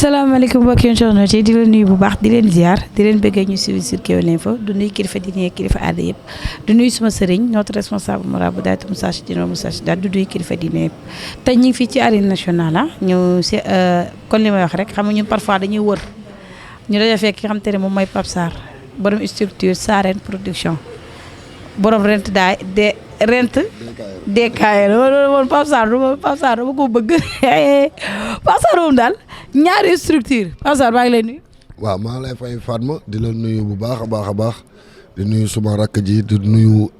salaamaaleykum mbokki internet yi di leen nuyu bu baax di leen ziar di leen bëggee ñu suivi sur Kewel Info du nuyu kilifa diine kilifa aada yëpp du nuyu suma sëriñ notre responsable moral bu daaytu Moustarchidine Moustarchidaty du nuyu kilifa diine yëpp tey ñu ngi fii ci arène nationale ñu si kon li may wax rek xam nga ñun parfois dañuy wër ñu daja fekk ki xam te ne moom mooy Pape Sarr borom structure Sarène production borom rent DKR loolu moom Pape Sarr dama ko bëgg Pape Sarr moom daal ñaari structure Pape Sarr maa ngi lay nuyu. waaw maa ngi lay fay Fatma di la nuyu bu baax a baax di nuyu suma rakk ji di nuyu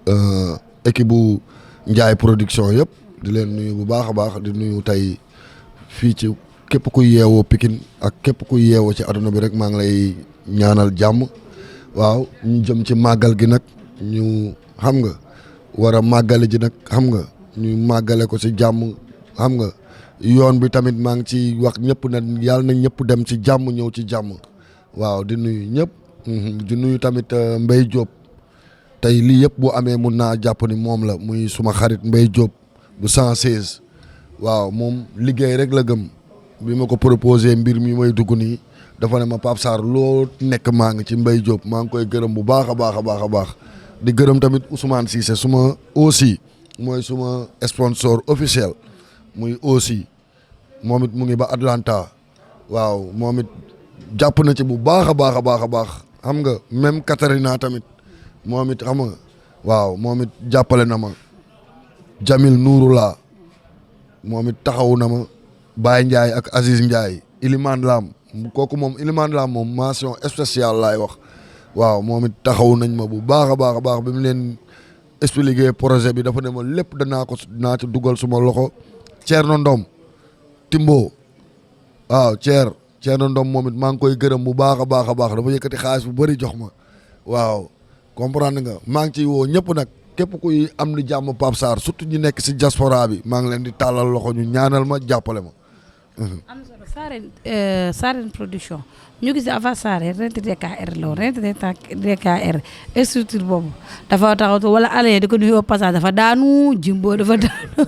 équipe bu Ndiaye production yëpp di leen nuyu bu baax a baax di nuyu tey fii ci képp ku yeewoo Pikine ak képp ku yeewoo ci aduna bi rek maa ngi lay ñaanal jàmm waaw ñu jëm ci màggal gi nag ñu xam nga war a màggale ji nag xam nga ñu màggale ko ci jàmm xam nga yoon bi tamit maa ngi ci wax ñëpp na yàlla na ñëpp dem ci jàmm ñëw ci jàmm waaw di nuyu ñëpp di nuyu tamit Mbaye Diop tey lii yëpp bu amee mun naa jàpp ni moom la muy suma xarit Mbaye Diop bu 116 waaw moom liggéey rek la gëm bi ma ko proposé mbir mi may dugg nii dafa ne ma Pape Sarr loo nekk maa ngi ci Mbaye Diop maa ngi koy gërëm bu baax a baax di gërëm tamit Ousmane Cissé suma aussi mooy suma sponsor officiel muy aussi moom it mu ngi ba Atlanta waaw moom it jàpp na ci bu baax a baax xam nga même Katarina tamit moom it xam nga waaw moom it jàppale na ma Jamil Nouroula moom it taxaw na ma Baye Ndiaye ak Aziz Ndiaye Ilimane Lam kooku moom Ilimane Lam moom mention spéciale laay wax waaw moom it taxaw nañ ma bu baax a baax bi mu leen expliqué projet bi dafa ne ma lépp danaa ci dugal suma loxo Thierno Ndom Timbo waaw Thierno Ndom moom it maa ngi koy gërëm bu baax a baax dafa yëkkati xaalis bu bëri jox ma waaw comprendre nga maa ngi ciy woo ñëpp nag képp kuy am li jàmm Pape Sarr surtout ñu nekk si diaspora bi maa ngi leen di tàllal loxo ñu ñaanal ma jàppale ma. am na solo Sarène production ñu gis avant Sarène rent DKR la woon rent DKR structure boobu dafa taxaw wala Alain di ko nuyu au passage dafa daanu Jimbo dafa daanu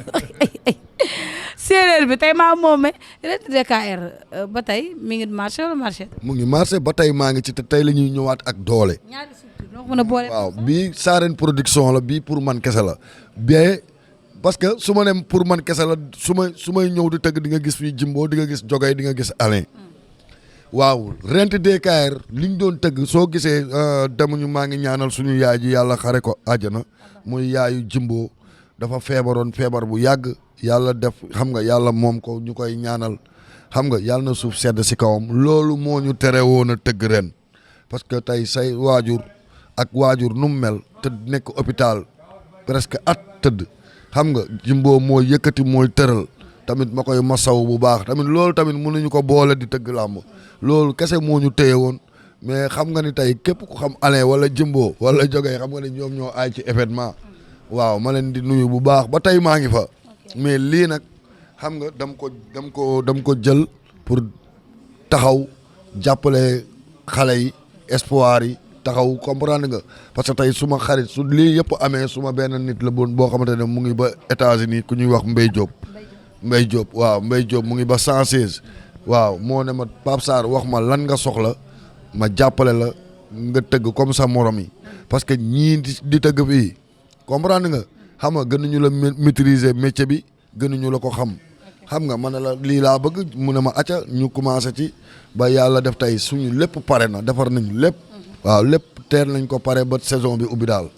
séeréer bi tey maa moome rent DKR ba tey mi ngi marché wala marché. mu ngi marché ba tey maa ngi ci te tey la ñuy ñëwaat ak doole. ñaari structure noo ko mën a boole. waaw bii Sarène production la bii pour man kese la bien. parce que su ma ne pour man kese la su may ñëw di tëgg di nga gis fii Jimbo di nga gis Jogay di nga gis Alain waaw rent DKR liñ doon tëgg soo gisee demuñu maa ngi ñaanal suñu yaay ji yàlla xare ko àjjana muy yaayu Jimbo dafa feebaroon feebar bu yàgg yàlla def xam nga yàlla moom ko ñu koy ñaanal xam nga yàlla na suuf sedd si kawam loolu moo ñu tere woon a tëgg ren parce que tey say waajur ak waajur nu mu mel te nekk hôpital presque at tëdd xam nga Jimbo mooy yëkkati mooy tëral tamit ma koy masaw bu baax tamit loolu tamit mënuñu ko boole di tëgg làmb loolu kese moo ñu téye woon mais xam nga ni tey képp ku xam Alain wala Jimbo wala Jogay xam nga ne ñoom ñoo aay ci événement waaw ma leen di nuyu bu baax ba tey maa ngi fa mais lii nag xam nga dam ko jël pour taxaw jàppale xale yi espoir yi taxaw comprendre nga parce que tey suma xarit su lii yëpp amee suma benn nit la boo xamante ne mu ngi ba États-Unis ku ñuy wax Mbaye Diop waaw Mbaye Diop mu ngi ba 116 waaw moo ne ma Pape Sarr wax ma lan nga soxla ma jàppale la nga tëgg comme ça morom yi parce que ñii di tëgg fii comprendre nga xam nga gënuñu la maîtriser métier bi gënuñu la ko xam nga ma ne la lii laa bëgg mu ne ma acca ñu commencé ci ba yàlla def tey suñu lépp pare na defar nañu lépp waaw lépp teel nañ ko pare ba saison bi ubbi daal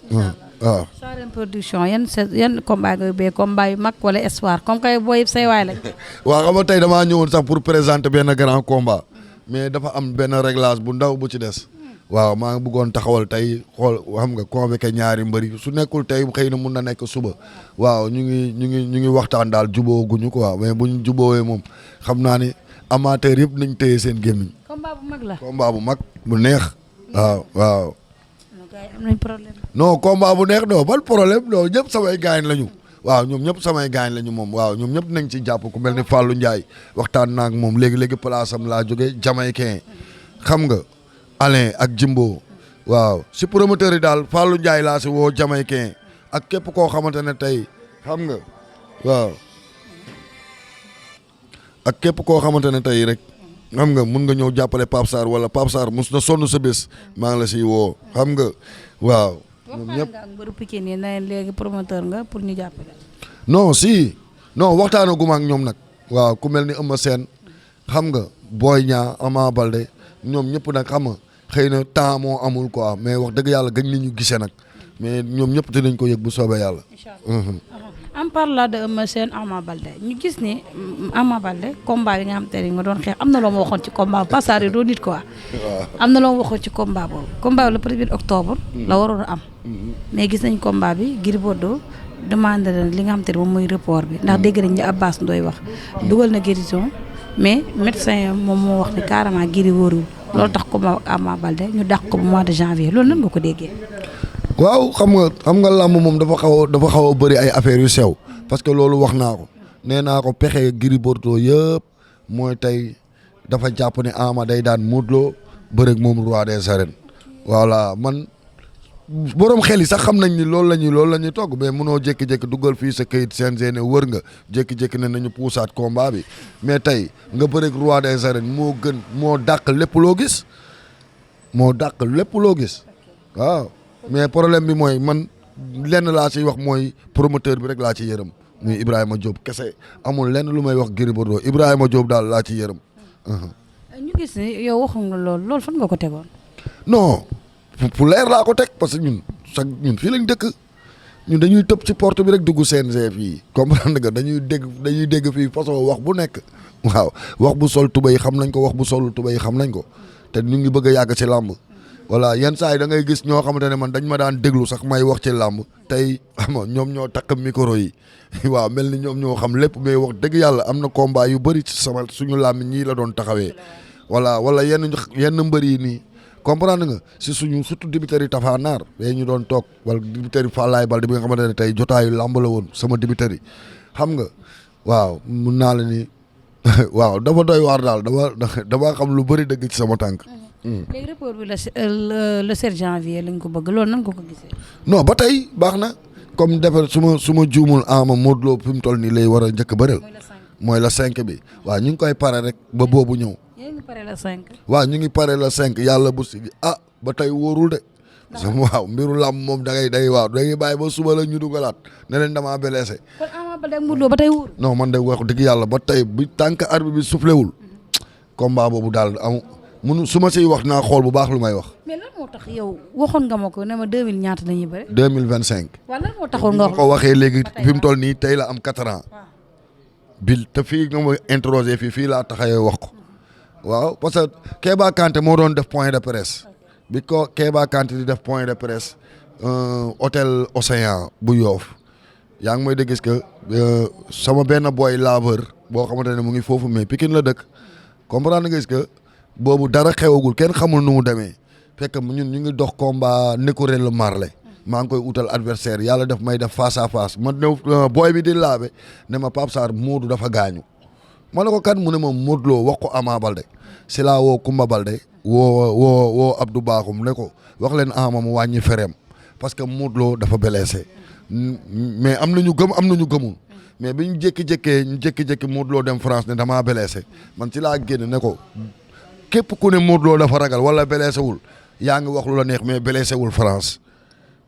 waaw. Sarène production yan combat nga ubbee combat yu mag wala espoir comme kay booy say waay lañ. waaw xam nga tey damaa ñëwoon sax pour présenter benn grand combat mais dafa am benn réglage bu ndaw bu ci des waaw maa ngi bëggoon taxawal tey xool xam nga convoqué ñaari mbëri su nekkul tey xëy na mun na nekk suba waaw ñu ngi waxtaan daal jubóo guñu quoi mais buñ jubóowee moom xam naa ni amateur yëpp nañ téye seen gémmiñ. combat bu mag la combat bu mag bu neex. waaw. gars yi am nañ problème. non combat bu neex non ban problème non ñëpp samay gaañ lañu. waaw ñoom ñëpp samay gaañ lañu moom waaw ñoom ñëpp nañ ci jàpp ku mel ni Fallou Ndiaye waxtaan naa ak moom léegi place am laa jógee Jamaïcain xam nga Alain ak Jimbo waaw si promoteur yi daal Fallou Ndiaye laa si woo Jamaïcain ak képp koo xamante ne tey xam nga waaw ak képp koo xamante ne tey rek xam nga mun nga ñëw jàppale Pape Sarr wala Pape Sarr mus na sonn sa bés maa ngi la siy woo xam nga waaw. ñoom ñëpp waxtaan nga ak mbëru Pikine yi ne léegi promoteur nga pour ñu jàppale. non si non waxtaanaguma ak ñoom nag waaw ku mel ni Eumeu Sène xam nga Boy Niang Ama Baldé ñoom ñëpp nag xam nga xëy na temps moo amul quoi mais wax dëgg yàlla gëj nañu gisee nag mais ñoom ñëpp dinañ ko yëg bu soobee yàlla. incha allah en parlant de Eumeu Sène Ama Baldé ñu gis ni Ama Baldé combat bi nga xam te ne nga doon xeex am na loo ma waxoon ci combat bu Pape doo nit quoi. am na loo ma waxoon ci combat boobu. combat bi le 1er octobre. la waroon a am. mais gis nañ combat bi Gris Bordeaux demandé na li nga xam te ne moom mooy report bi ndax dégg nañ li Abbas Ndoye wax dugal na guérison mais médecin moom moo wax ne carrément Gris wóorul loolu tax combat ak Ama Baldé ñu dàq ko bu mois de janvier loolu nan nga ko déggee. waaw xam nga làmb moom dafa xaw a bëri ay affaires yu sew parce que loolu wax naa ko nee naa ko pexe Gris Bordeaux yëpp mooy tey dafa jàpp ne Ama day daan Modou Lo bëreeg moom roi des arènes voilà man borom xel yi sax xam nañ ni loolu la ñuy togg mais mënoo jékki-jékki duggal fii sa këyit CNG ne wër nga jékki-jékki ne nañu puusaat combat bi mais tey nga bëreeg roi des arènes moo dàq lépp loo gis waaw. mais problème bi mooy man lenn laa ciy wax mooy promoteur bi rek laa ci yërëm muy Ibrahima Diop kese amul lenn lu may wax Gris Bordeaux Ibrahima Diop daal laa ci yërëm. ñu gis ni yow waxoon nga loolu fan nga ko tegoon. non fu leer laa ko teg parce que ñun fii lañ dëkk ñun dañuy tëb ci porte bi rek dugg CNG fii comprendre nga dañuy dégg fii façon wax bu nekk waaw wax bu sol tubéy xam nañ ko wax bu solul tubéy xam nañ ko te ñu ngi bëgg a yàgg ci làmb. voilà yenn saa yi da ngay gis ñoo xamante ne man dañ ma daan déglu sax may wax ci làmb tey xam nga ñoom ñoo takk micro yi waaw mel ni ñoom ñoo xam lépp mais wax dëgg yàlla am na combat yu bëri ci suñu làmb ñii la doon taxawee voilà wala yenn mbër yi nii comprendre nga si suñu surtout dibiteri Tafa Naar bee ñu doon toog wala dibiteri Fallaye Balde bi nga xamante ne tey jotaayu làmb la woon sama dibiteri xam nga waaw mun naa la ni waaw dafa doy waar daal dama xam lu bëri dëgg ci sama tànk. léegi report bi le 7 janvier lañ ko bëgg loolu nan nga ko gisee. non ba tey baax na comme defar su ma juumul Ama Modou Lo fi mu toll nii lay war a njëkk bëreel. mooy la 5 bi waaw ñu ngi koy pare rek ba boobu ñëw. yéen ngi pare la 5. waaw ñu ngi pare la 5 yàlla bu si ba tey wóorul de. waaw mbiru làmb moom da ngay waaw da ngay bàyyi ba suba la ñu dugalaat ne leen damaa blessé. kon Ama Baldé ak Modou Lo ba tey wóorul. non man de wax dëgg yàlla ba tey bi tànk arbitre bi soufflé wul. combat boobu daal su ma siy wax naa xool bu baax lu may wax. mais lan moo tax yow waxoon nga ma ko ne ma 2000 ñaata la ñuy bëre. 2025. waaw lan moo taxoon nga wax ko waxee léegi fi mu toll nii tey la am 4 ans. bil te fii nga ma interrogé fii laa taxawee wax ko. waaw parce que Kéba Kanté moo doon def point de presse. bi ko Kéba Kanté di def point de presse hôtel Océan bu Yoff yaa ngi may dégg gis que sama benn boy laveur boo xamante ne mu ngi foofu mais Pikine la dëkk comprendre nga gis que. boobu dara xewagul kenn xamul nu mu demee fekk ñun ñu ngi dox combat Nékoré le Marley maa ngi koy utal adversaire yàlla def may def face à face ma ñëw booy bi di laabe ne ma Pape Sarr Modou dafa gaañu ma ne ko kan mu ne ma Modou Lo wax ko Ama Baldé si laa woo Kumba Baldé woo Abdou Bakhoum ne ko wax leen Ama mu wàññi fereem parce que Modou Lo dafa blessé mais am na ñu gëm am na ñu gëmul mais bi ñu jékki-jékki Modou Lo dem France ne damaa blessé man ci laa génn ne ko képp ku ne Modou Lo dafa ragal wala blessé wul yaa ngi wax lu la neex mais blessé wul France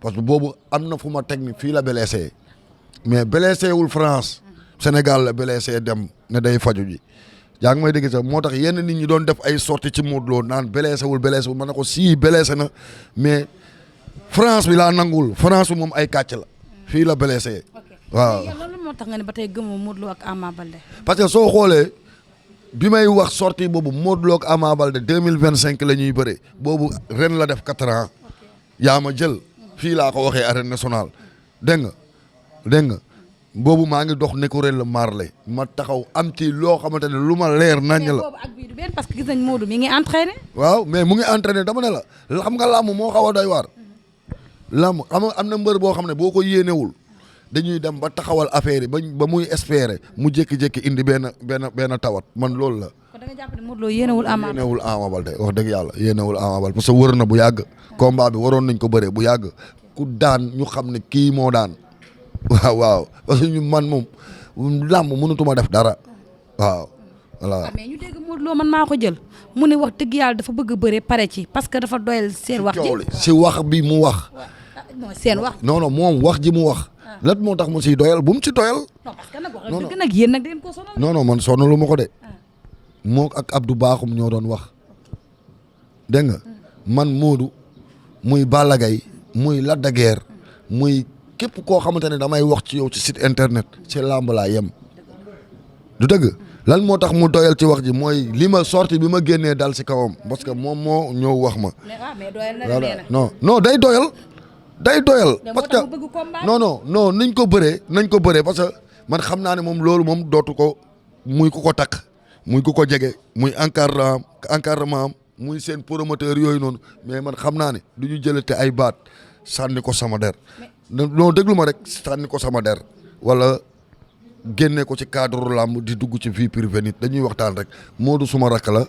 parce que boobu am na fu ma teg ni fii la blessé mais blessé wul France Sénégal la blessé dem ne day faju ji yaa ngi may dégg sax moo tax yenn nit ñi doon def ay sorties ci Modou Lo naan blessé wul ma ne ko sii blessé na mais France bi laa nangul France bi moom ay kàcc la fii la blessé. waaw loolu moo tax nga ne ba tey gëmoo Modou Lo ak Ama Baldé. parce que soo xoolee. bi may wax sortie boobu Modou Lo ak Ama Baldé 2025 la ñuy bëre boobu ren la def 4 ans yaa ma jël fii laa ko waxee arène nationale dégg nga boobu maa ngi dox nekkureel la marle ma taxaw am ci loo xamante ne lu ma leer nañ la. mais boobu ak bii du benn parce que gis nañ Modou mi ngi entraîné. waaw mais mu ngi entraîné dama ne la xam nga làmb moo xaw a doy waar. làmb xam nga am na mbër boo xam ne boo ko yéenewul dañuy dem ba taxawal affaire yi ba muy espérer mu jékki-jékki indi benn tawat man loolu la. kon da nga jàpp ne Modou Lo yéenewul Ama Baldé wax dëgg yàlla yéenewul Ama Baldé parce que wër na bu yàgg. combat bi waroon nañ ko bëree bu yàgg ku daan ñu xam ne kii moo daan. waaw parce que ñu man moom làmb mënutuma def dara waaw. voilà mais ñu dégg Modou Lo man maa ko jël mu ne wax dëgg yàlla dafa bëgg a bëree pare ci parce que dafa doyal seen wax ji. si wax bi mu wax. non seen wax. non moom wax ji mu wax. lan moo tax mu siy doyal bu mu ci doyal. non parce que nag wax dëgg nag yéen nag da ngeen ko sonal. non man sonalu ma ko de. moo ak Abdou Bakhoum ñoo doon wax. dégg nga man Modou muy Balla Gaye muy Lac de Guiers muy képp koo xamante ne damay wax ci yow ci site internet ci làmb laa yem. du dëgg lan moo tax mu doyal ci wax ji mooy li ma sorti bi ma génnee dal si kawam parce que moom moo ñëw wax ma. mais doyal na non day doyal. day doyal parce que non nañ ko bëree parce que man xam naa ne moom loolu moom dootu ko muy ku ko takk muy ku ko jege muy encadrement am muy seen promoteur yooyu noonu mais man xam naa ne du ñu jëlate ay baat sànni ko sama der non déglu ma rek sànni ko sama der wala génne ko ci cadre làmb di dugg ci vie privée nit dañuy waxtaan rek Modou suma rakk la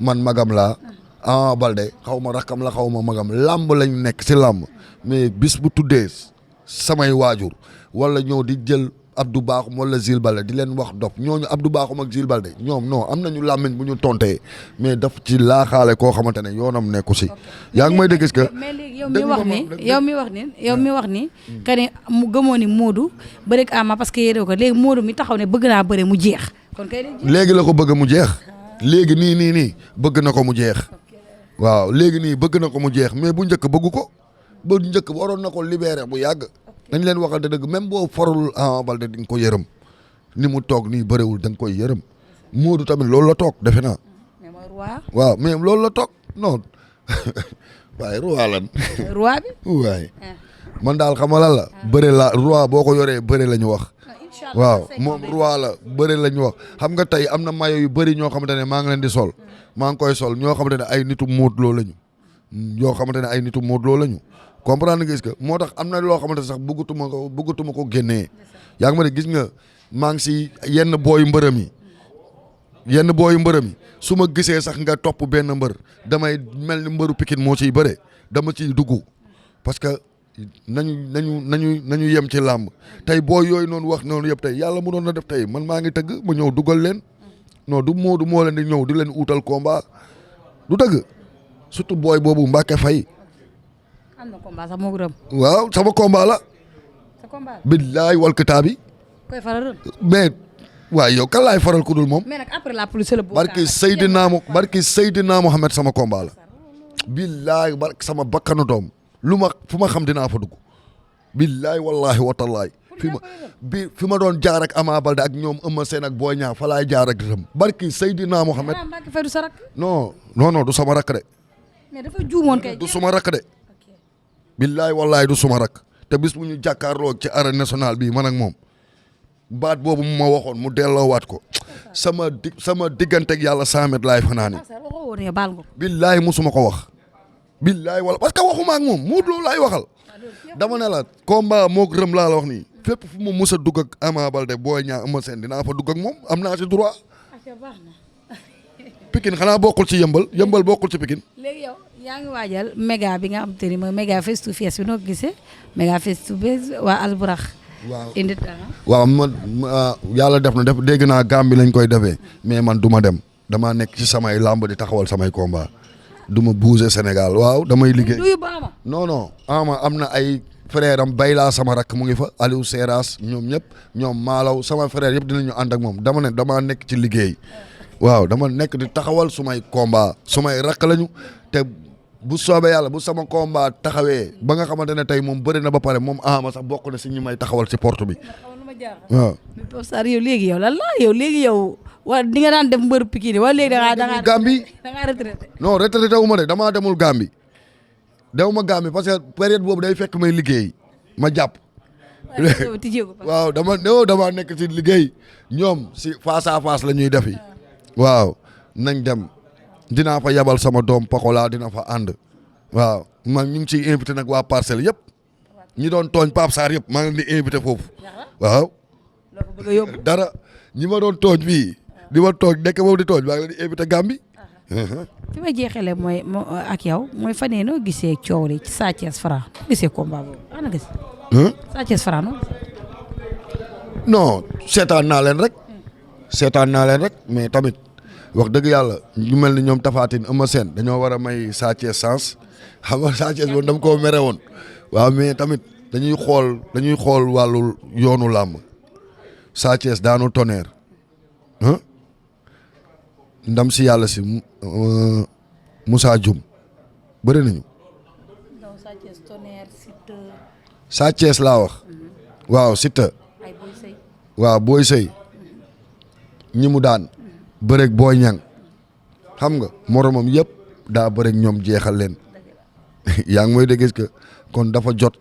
man magam laa Ama Baldé xaw ma rakkam la xaw ma magam làmb lañ nekk si làmb mais bis bu tuddee samay waajur wala ñëw di jël Abdou Bakhoum wala Zil Balde di leen wax dof ñooñu Abdou Bakhoum ak Zil Balde ñoom non am nañu làmmiñ bu ñu tontee mais daf ci laaxaale koo xamante ne yoonam nekku si. yaa ngi may dégg que. mais léegi yow mi wax ni que ne mu gëmoo ni Modou bëri ak Ama parce que yéen ko léegi Modou mi taxaw ne bëgg naa bëri mu jeex. kon kay léegi la ko bëgg mu jeex. léegi nii bëgg na ko mu jeex. waaw léegi nii bëgg na ko mu jeex mais bu njëkk bëggu ko bu njëkk waroon na ko libéré bu yàgg. dañ leen waxante dëgg même boo farul Ama Baldé di nga ko yërëm ni mu toog nii bëriwul da nga koy yërëm Modou tamit loolu la toog defe naa. waaw mais loolu la toog non waaye roi lan. roi bi. waaye man daal xam nga lan la. bëre la roi boo ko yoree bëre la ñu wax. waaw moom roi la bëre la ñu wax xam nga tey am na mayo yu bëri ñoo xamante ne maa ngi leen di sol maa ngi koy sol ñoo xamante ne ay nitu Modou Lo lañu ñoo xamante ne ay nitu Modou Lo lañu. comprendre nga gis nga moo tax am na loo xamante sax bëggatuma ko génnee yaa ngi ma de gis nga maa ngi si yenn booyu mbërëm yi su ma gisee sax nga topp benn mbër damay mel ni mbëru Pikine moo ciy bëre dama ciy dugg parce que nañu yem ci làmb tey booy yooyu noonu wax noonu yëpp tey yàlla mënoon na def tey man maa ngi tëgg ma ñëw dugal leen non du Modou moo leen di ñëw di leen utal combat du dëgg surtout booy boobu Mbacke Faye am na combat sax moo gërëm. waaw sama combat la. sa combat la. billaay wal kitaabi. koy faral mais waaye yow kan laay faral ku dul moom. mais nag après la police la. barki Seydina Mohamed sama combat la. billaay barki sama bakkanu doom fu ma xam dinaa fa dugg. billaay wallaahi watalaay. fi ma doon jaar ak Ama Baldé ak ñoom Eumeu Sène ak Boy Niang fa laay jaar ak rëm. barki Seydina Mohamed. non du sama rakk de. mais dafa juumoon kay. du suma rakk de. billaay wallaay du suma rakk te bis bu ñu jàkkaarloo ci arène nationale bii man ak moom baat boobu mu ma waxoon mu delloowaat ko sama digganteeg yàlla 100 mètres laay fanaani billaay musuma ko wax billaay wala parce que waxuma ak moom Modou Lo laay waxal dama ne la combat moog rëm laa la wax nii fépp fu ma mus a dugg ak Ama Baldé Boy Niang Eumeu Sène dinaa fa dugg ak moom am naa ci droit Pikine xanaa bokkul ci yëmbal bokkul ci Pikine. léegi yow yaa ngi waajal méga bi nga xam te ni mooy méga face to face bi noo ko gisee méga face to face waa Alburax. waaw indi waaw man yàlla def na dégg naa Gambie lañ koy defee mais man du ma dem damaa nekk ci samay làmb di taxawal samay combat du ma bouger Sénégal waaw damay liggéey. non Ama am na ay frère am Bayla sama rakk mu ngi fa Aliou Seras ñoom ñëpp ñoom Malaw sama frère yëpp dinañu ànd ak moom damaa nekk ci liggéey. waaw dama nekk di taxawal sumay combat sumay rakk lañu te bu soobee yàlla bu sama combat taxawee ba nga xamante ne tey moom bëri na ba pare moom Ama sax bokk na si ñi may taxawal si porte bi waaw. mais Pape Sarr yow léegi yow lan la léegi wala di nga daan def mbëru Pikine wala léegi da ngaa Gambie da ngaa retraité. non retraité wu ma de damaa demul Gambie dew ma Gambie parce que période boobu day fekk may liggéey ma jàpp waaw dama nekk ci liggéey ñoom si face à face la ñuy defi waaw nañ dem dinaa fa yabal sama doom Pakola dina fa ànd waaw man ñu ngi ciy invité nag waa parcelle yëpp ñi doon tooñ Pape Sarr yëpp maa ngi leen di invité foofu waaw dara ñi ma doon tooñ fii di ma tooñ nekk boobu di tooñ maa ngi leen di invité Gambie fi ma jeexalee mooy ak yow mooy fan yii noo gisee coow li ci Sa Thiès Franc noo gisee combat boobu ana gis Sa Thiès Franc noo non seetaan naa leen rek mais tamit wax dëgg yàlla ñu mel ni ñoom Tapha Tine Eumeu Sène dañoo war a may Sa Thiès sens xam nga Sa Thiès moom dama koo mere woon waaw mais tamit dañuy xool wàllu yoonu làmb Sa Thiès daanu Tonnerre ndam si yàlla si Moussa Dioum bëri nañu. Sa Thiès laa wax. waaw Siteu. waaw Boy Sey. ñi mu daan. bëreeg Boy Niang. xam nga moromam yëpp daa bëreeg ñoom jeexal leen. yaa ngi may dégg que kon dafa jot.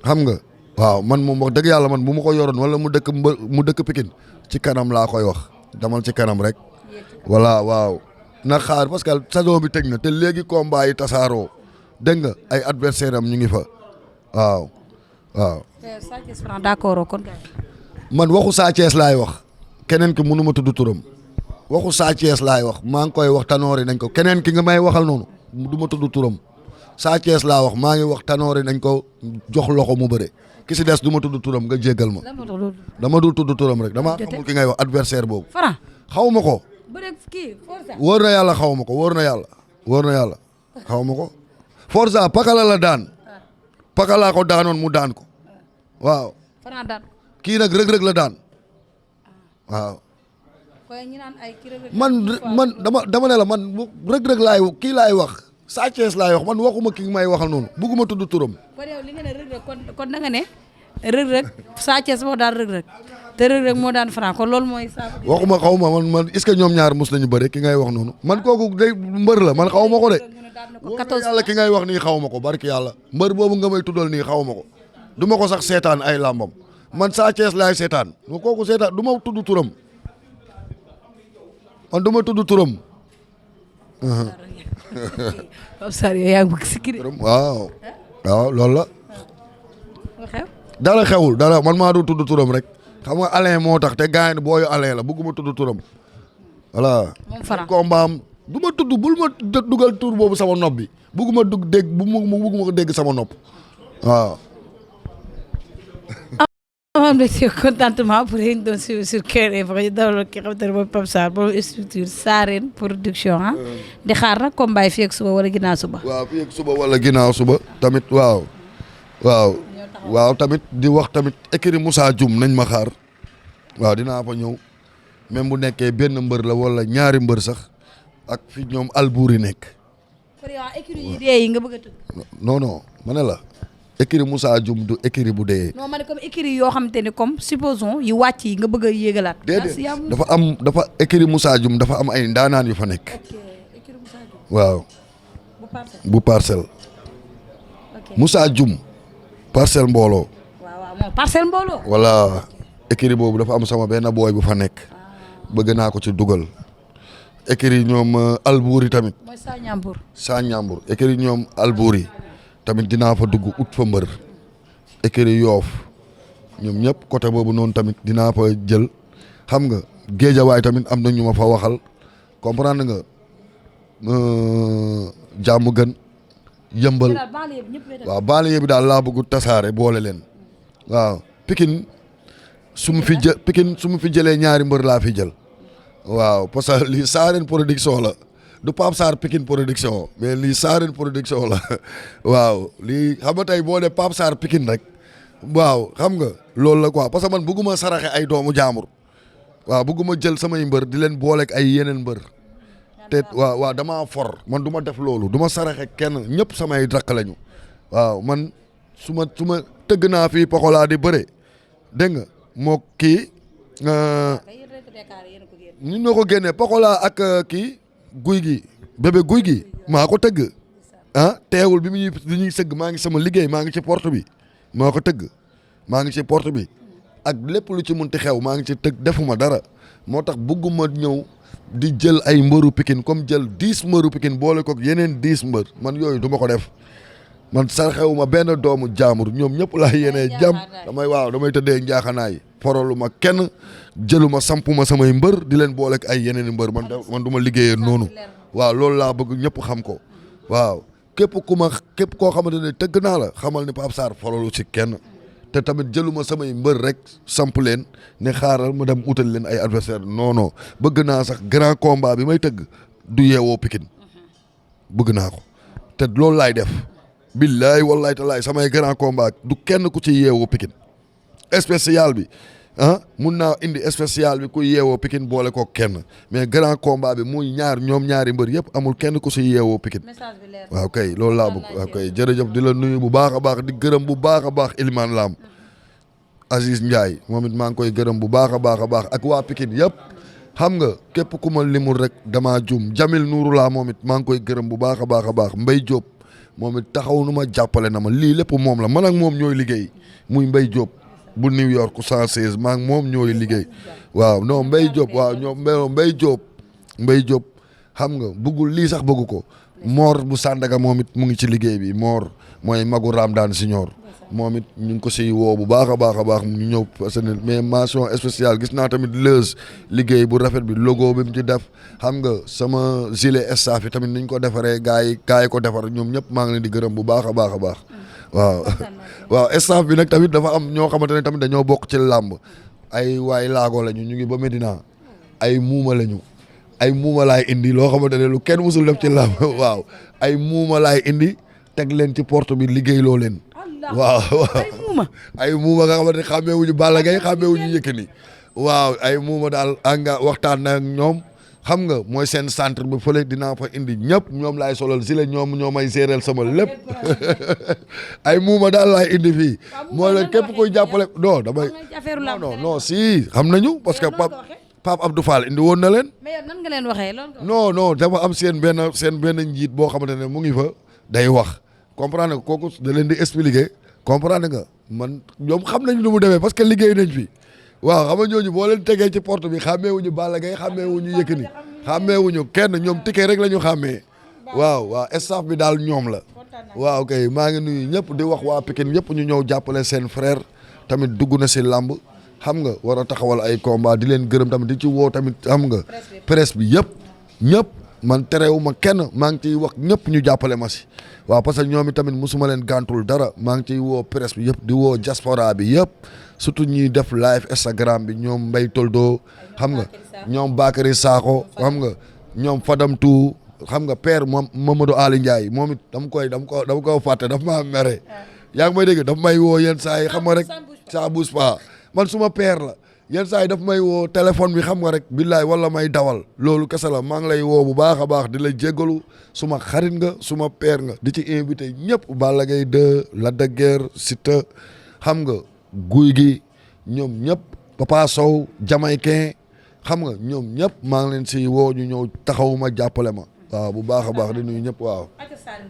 xam nga waaw man moom wax dëgg yàlla man bu ma ko yoroon wala mu dëkk Pikine ci kanam laa koy wax damal ci kanam rek. voilà waaw na xaar parce que saison bi teg na te léegi combat yi tasaaroo dégg nga ay adversaire am ñu ngi fa waaw. Sa Thiès Franc d'accord kon. man waxu Sa Thiès laay wax keneen ki mënu ma tudd turam waxu Sa Thiès laay wax maa ngi koy wax tanoori nañ ko keneen ki nga may waxal noonu du ma tudd turam Sa Thiès laa wax maa ngi wax tanoori nañ ko jox loxo mu bëre ki si des du ma tudd turam nga jéggal ma. dama dul tudd turam rek damaa xamul ki ngay wax adversaire boobu. Franc xaw ma ko. wóor na yàlla xaw ma ko wóor na yàlla xaw ma ko Forza Pakala la daan Pakala ko daanoon mu daan ko waaw kii nag rëg-rëg la daan waaw man dama ne la man rëg-rëg laay kii laay wax Sa Thiès laay wax man waxuma ki may waxal noonu bugguma tudd turam kon yow li nga ne rëg-rëg kon da nga ne rëg-rëg Sa Thiès moo daan rëg-rëg te rëg-rëg moo daan Franc kon loolu mooy waxuma xaw ma man est-ce que ñoom ñaar mus nañu bëre ki ngay wax noonu man kooku day mbër la man xaw ma ko de wóor na yàlla ki ngay wax nii xaw ma ko barki yàlla mbër boobu nga may tuddal nii xaw ma ko du ma ko sax seetaan ay làmbam man Sa Thiès laay seetaan ma kooku seetaan du ma tudd turam man du ma tudd turam waaw loolu la dara xewul dara man maa du tudd turam rek xam nga Alain moo tax te gars yi booyu Alain la bëgguma tudd turam voilà. kombaam du ma tudd bul ma dugal tur boobu sama nopp bi bëgguma bëgguma ko dégg sama nopp waaw. am na ci contentement pour yéen doon suivre sur Kewel Info ñu dalal ki xam te ne mooy Pape Sarr borom structure Sarène production di xaar nag combat yi fii ak suba wala ginnaaw suba. waaw fii ak suba wala ginnaaw suba tamit waaw tamit di wax tamit écurie Moussa Dioum nañ ma xaar waaw dinaa fa ñëw même bu nekkee benn mbër la wala ñaari mbër sax ak fi ñoom Albouri nekk. kon yow écurie yi dee yi nga bëgg a tudd. non ma ne la écurie Moussa Dioum du écurie bu dee. non ma ne comme écurie yoo xamante ne comme supposons yu wàcc yi nga bëgg a yéegalaat. déedéet dafa écurie Moussa Dioum dafa am ay ndaanaan yu fa nekk. écurie Moussa Dioum. waaw. bu parcelle. Moussa Dioum. parcelle mbooloo. waaw moom parcelle mbooloo. voilà écurie boobu dafa am sama benn booy bu fa nekk. bëgg naa ko ci dugal. écurie ñoom Albouri tamit. mooy Sa Ñambour. Sa Ñambour écurie ñoom Albouri tamit dinaa fa dugg ut fa mbër. écurie Yoof ñoom ñëpp côté boobu noonu tamit dinaa fa jël xam nga géejawaay tamit am na ñu ma fa waxal comprendre nga jàmm gën. yëmbal waaw banlieue bi daal laa bëgg tasaare boole leen waaw Pikine su ma fi jëlee ñaari mbër laa fi jël waaw parce que lii Sarène production la du Pape Sarr Pikine production mais lii Sarène production la waaw lii xam nga tey boo dee Pape Sarr Pikine rek waaw xam nga loolu la quoi parce que man bëgguma saraxe ay doomu jaamur waaw bëgguma jël samay mbër di leen booleeg ay yeneen mbër te waaw damaa for man du ma def loolu du ma saraxe kenn ñëpp samay rakk lañu waaw man su ma tëgg naa fii Pokola di bëre dégg nga moo kii ñun ñoo ko génnee Pokola ak kii guy gi bébé guy gi maa ko tëgg teewul bi ñuy sëgg maa ngi sama liggéey maa ngi ci porte bi maa ko tëgg maa ngi ci porte bi ak lépp lu ci munti xew maa ngi ci tëgg defuma dara moo tax bëgguma ñëw di jël ay mbëru Pikine comme jël 10 mbëru Pikine boole kook yeneen 10 mbër man yooyu du ma ko def man sarxewuma benn doomu jaamur ñoom ñëpp laa yéenee jàmm damay tëddee njaaxanaay forolu ma kenn jëluma sampuma samay mbër di leen booleek ay yeneen i mbër man du ma liggéeyee noonu waaw loolu laa bëgg ñëpp xam ko waaw képp koo xamante ne tëgg naa la xamal ni Pape Sarr forolu ci kenn te tamit jëluma samay mbër rek samp leen ne xaaral ma dem utal leen ay adversaire non bëgg naa sax grand combat bi may tëgg du yeewoo Pikine bëgg naa ko te loolu laay def billaay wallaay talaay samay grand combat du kenn ku ci yeewoo Pikine spécial bi mun naa indi spécial bi ku yeewoo Pikine boole ko kenn mais grand combat bi muy ñoom ñaari mbër yëpp amul kenn ku si yeewoo Pikine waaw kay loolu laa bëgg waaw kay jërëjëf di la nuyu bu baax a baax di gërëm bu baax a baax Elimane Lam Aziz Ndiaye moom it maa ngi koy gërëm bu baax a baax a baax ak waa Pikine yëpp xam nga képp ku ma limul rek damaa jum Jamil Nouroullah moom it maa ngi koy gërëm bu baax a baax a baax Mbaye Diop moom it taxaw nu ma jàppale na ma lii lépp moom la man ak moom ñooy liggéey muy Mbaye Diop bu New York 116 maa ngi moom ñooy liggéey waaw non Mbaye Diop waaw ñoom Mbaye Diop xam nga bëggul lii sax bëggu ko Mor bu Sandaga moom it mu ngi ci liggéey bi Mor mooy magu Ramdan Signor moom it ñu ngi ko siy woo bu baax a baax mu ñëw parce que mais mention spéciale gis naa tamit Leuz liggéey bu rafet bi logo bi mu ci def xam nga sama gilet staff yi tamit niñ ko defaree gars yi ko defar ñoom ñëpp maa ngi leen di gërëm bu baax a baax a baax waaw staff bi nag tamit dafa am ñoo xamante ne tamit dañoo bokk ci làmb ay waay laago lañu ñu ngi ba Medina ay muuma lañu ay muuma laay indi loo xamante ne lu kenn musul def ci làmb waaw ay muuma laay indi teg leen ci porte bi liggéey loo leen waaw ay muuma nga xamante ne xàmmeewuñu Balla Gaye xàmmeewuñu Yékini waaw ay muuma daal anga waxtaan na ak ñoom xam nga mooy seen centre bi fële dinaa fa indi ñëpp ñoom laay solal si la ñoo may géréel sama lépp ay muuma daal laay indi fii moo leen képp koy jàppale non damay non si xam nañu parce que Pape Abdou Fall indi woon na leen mais nan nga leen waxee non dafa am seen benn njiit boo xamante ne mu ngi fa day wax comprendre nga kooku da leen di expliquer comprendre nga man ñoom xam nañ nu mu demee parce que liggéey nañ fi waaw xam nga ñooñu boo leen tegee ci porte bi xàmmeewuñu Balla Gaye xàmmeewuñu Yékini xàmmeewuñu kenn ñoom ticket rek la ñu xàmmee waaw staff bi daal ñoom la waaw kay maa ngi nuyu ñëpp di wax waa Pikine ñëpp ñu ñëw jàppale seen frère tamit dugg na si làmb xam nga war a taxawal ay combat di leen gërëm tamit di ci woo tamit xam nga presse bi ñëpp man terewuma kenn maa ngi ciy wax ñëpp ñu jàppale ma si waaw parce que ñoom tamit musuma leen gàntul dara maa ngi ciy woo presse bi yëpp di woo diaspora bi yëpp surtout ñuy def live Instagram bi ñoom Mbaye Toldo xam nga ñoom Bakary Sakho xam nga ñoom Fadam Tou xam nga père moom Mamadou Ali Ndiaye moom it dama ko fàtte daf maa mere yaa ngi may dégg daf may woo yenn saa yi xam nga rek ça bouge pas man suma père la yenn saa yi daf may woo téléphone bi xam nga rek billaay wala may dawal loolu kese la maa ngi lay woo bu baax a baax di la jéggalu suma xarit nga suma père nga di ci invité ñëpp Balla Gaye 2 Lac de Guiers Siteu xam nga Gouye Gui ñoom ñëpp Papa Sow Jamaïcain xam nga ñoom ñëpp maa ngi leen si woo ñu ñëw taxawuma jàppale ma waaw bu baax a baax di nuyu ñëpp waaw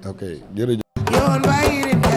ok jërëjëf